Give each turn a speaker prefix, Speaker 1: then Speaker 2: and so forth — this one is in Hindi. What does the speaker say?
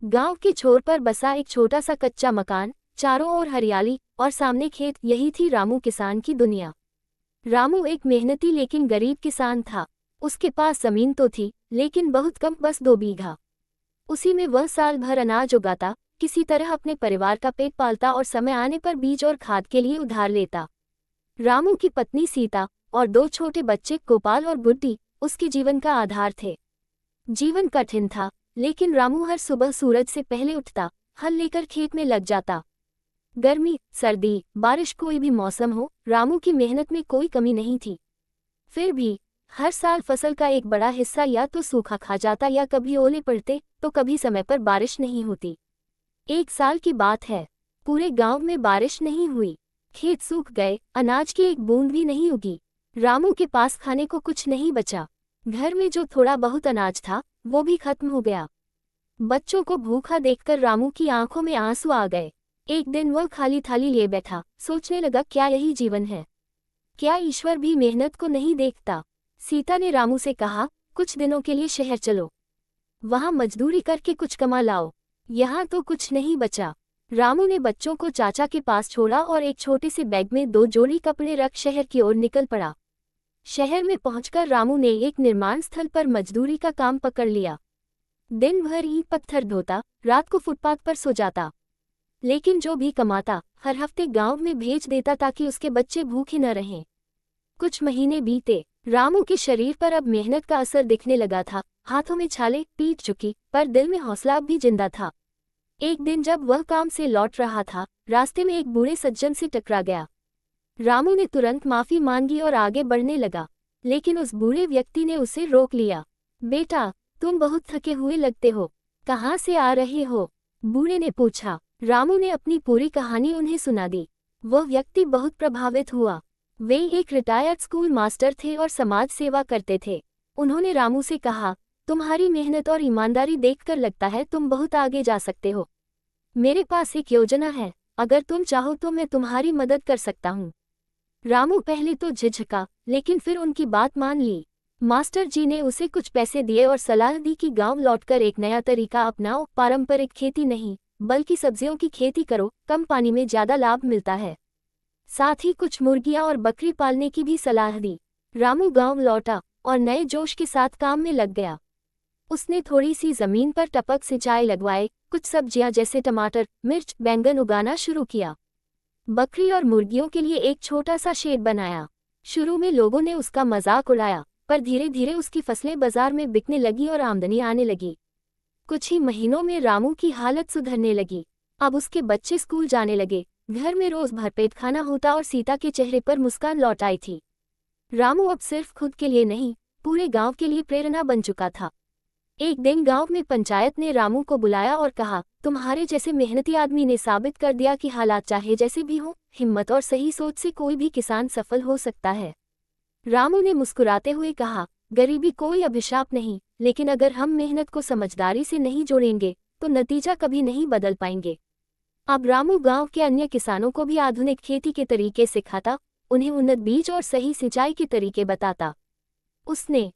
Speaker 1: गांव के छोर पर बसा एक छोटा सा कच्चा मकान, चारों ओर हरियाली और सामने खेत, यही थी रामू किसान की दुनिया। रामू एक मेहनती लेकिन गरीब किसान था। उसके पास जमीन तो थी, लेकिन बहुत कम, बस 2 बीघा। उसी में वह साल भर अनाज उगाता, किसी तरह अपने परिवार का पेट पालता और समय आने पर बीज और खाद के लिए उधार लेता। रामू की पत्नी सीता और 2 छोटे बच्चे गोपाल और गुड्डी उसके जीवन का आधार थे। जीवन कठिन था, लेकिन रामू हर सुबह सूरज से पहले उठता, हल लेकर खेत में लग जाता। गर्मी, सर्दी, बारिश, कोई भी मौसम हो, रामू की मेहनत में कोई कमी नहीं थी। फिर भी हर साल फसल का एक बड़ा हिस्सा या तो सूखा खा जाता या कभी ओले पड़ते तो कभी समय पर बारिश नहीं होती। एक साल की बात है, पूरे गांव में बारिश नहीं हुई, खेत सूख गए, अनाज की एक बूंद भी नहीं उगी। रामू के पास खाने को कुछ नहीं बचा। घर में जो थोड़ा बहुत अनाज था वो भी खत्म हो गया। बच्चों को भूखा देखकर रामू की आंखों में आंसू आ गए। एक दिन वह खाली थाली लिए बैठा, सोचने लगा, क्या यही जीवन है? क्या ईश्वर भी मेहनत को नहीं देखता? सीता ने रामू से कहा, कुछ दिनों के लिए शहर चलो, वहां मजदूरी करके कुछ कमा लाओ, यहाँ तो कुछ नहीं बचा। रामू ने बच्चों को चाचा के पास छोड़ा और एक छोटे से बैग में 2 जोड़ी कपड़े रख शहर की ओर निकल पड़ा। शहर में पहुंचकर रामू ने एक निर्माण स्थल पर मजदूरी का काम पकड़ लिया। दिन भर ईंट पत्थर ढोता, रात को फुटपाथ पर सो जाता, लेकिन जो भी कमाता हर हफ्ते गांव में भेज देता ताकि उसके बच्चे भूखे न रहें। कुछ महीने बीते, रामू के शरीर पर अब मेहनत का असर दिखने लगा था। हाथों में छाले, पीठ झुकी, पर दिल में हौसला अब भी जिंदा था। एक दिन जब वह काम से लौट रहा था, रास्ते में एक बूढ़े सज्जन से टकरा गया। रामू ने तुरंत माफी मांगी और आगे बढ़ने लगा, लेकिन उस बूढ़े व्यक्ति ने उसे रोक लिया। बेटा, तुम बहुत थके हुए लगते हो, कहाँ से आ रहे हो? बूढ़े ने पूछा। रामू ने अपनी पूरी कहानी उन्हें सुना दी। वह व्यक्ति बहुत प्रभावित हुआ। वे एक रिटायर्ड स्कूल मास्टर थे और समाज सेवा करते थे। उन्होंने रामू से कहा, तुम्हारी मेहनत और ईमानदारी देखकर लगता है तुम बहुत आगे जा सकते हो। मेरे पास एक योजना है, अगर तुम चाहो तो मैं तुम्हारी मदद कर सकता हूँ। रामू पहले तो झिझका, लेकिन फिर उनकी बात मान ली। मास्टर जी ने उसे कुछ पैसे दिए और सलाह दी कि गांव लौटकर एक नया तरीका अपनाओ, पारंपरिक खेती नहीं बल्कि सब्जियों की खेती करो, कम पानी में ज्यादा लाभ मिलता है। साथ ही कुछ मुर्गियां और बकरी पालने की भी सलाह दी। रामू गांव लौटा और नए जोश के साथ काम में लग गया। उसने थोड़ी सी जमीन पर टपक सिंचाई लगवाए, कुछ सब्जियां जैसे टमाटर, मिर्च, बैंगन उगाना शुरू किया। बकरी और मुर्गियों के लिए एक छोटा सा शेड बनाया। शुरू में लोगों ने उसका मजाक उड़ाया, पर धीरे धीरे उसकी फसलें बाजार में बिकने लगी और आमदनी आने लगी। कुछ ही महीनों में रामू की हालत सुधरने लगी। अब उसके बच्चे स्कूल जाने लगे, घर में रोज भरपेट खाना होता और सीता के चेहरे पर मुस्कान लौट आई थी। रामू अब सिर्फ खुद के लिए नहीं, पूरे गांव के लिए प्रेरणा बन चुका था। एक दिन गांव में पंचायत ने रामू को बुलाया और कहा, तुम्हारे जैसे मेहनती आदमी ने साबित कर दिया कि हालात चाहे जैसे भी हो, हिम्मत और सही सोच से कोई भी किसान सफल हो सकता है। रामू ने मुस्कुराते हुए कहा, गरीबी कोई अभिशाप नहीं, लेकिन अगर हम मेहनत को समझदारी से नहीं जोड़ेंगे तो नतीजा कभी नहीं बदल पाएंगे। अब रामू गांव के अन्य किसानों को भी आधुनिक खेती के तरीके सिखाता, उन्हें उन्नत बीज और सही सिंचाई के तरीके बताता। उसने